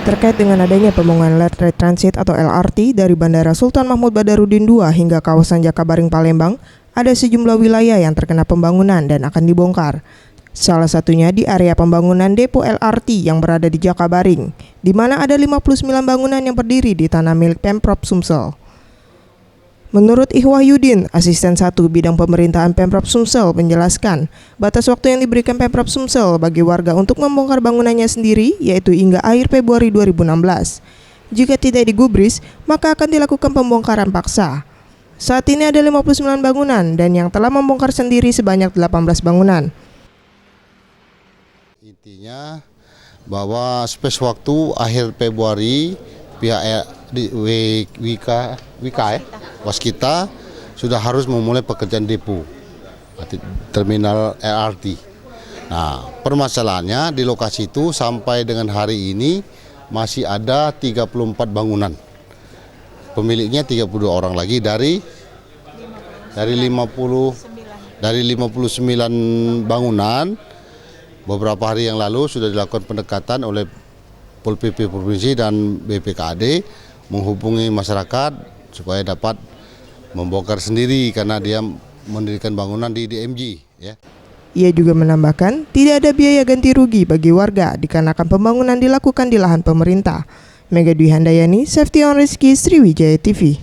Terkait dengan adanya pembangunan Light Rail Transit atau LRT dari Bandara Sultan Mahmud Badarudin II hingga kawasan Jakabaring Palembang, ada sejumlah wilayah yang terkena pembangunan dan akan dibongkar. Salah satunya di area pembangunan depo LRT yang berada di Jakabaring, di mana ada 59 bangunan yang berdiri di tanah milik Pemprov Sumsel. Menurut Ihwahyudin, asisten 1 bidang pemerintahan Pemprov Sumsel menjelaskan, batas waktu yang diberikan Pemprov Sumsel bagi warga untuk membongkar bangunannya sendiri yaitu hingga akhir Februari 2016. Jika tidak digubris, maka akan dilakukan pembongkaran paksa. Saat ini ada 59 bangunan dan yang telah membongkar sendiri sebanyak 18 bangunan. Intinya bahwa space waktu akhir Februari pihak Waskita sudah harus memulai pekerjaan depo terminal LRT. Nah, permasalahannya di lokasi itu sampai dengan hari ini masih ada 34 bangunan. Pemiliknya 32 orang lagi dari 59 bangunan. Beberapa hari yang lalu sudah dilakukan pendekatan oleh Pol PP Provinsi dan BPKAD menghubungi masyarakat supaya dapat membongkar sendiri karena dia mendirikan bangunan di DMG. Ya. Ia juga menambahkan tidak ada biaya ganti rugi bagi warga dikarenakan pembangunan dilakukan di lahan pemerintah. Mega Dwi Handayani, Safety on Rizky, Sriwijaya TV.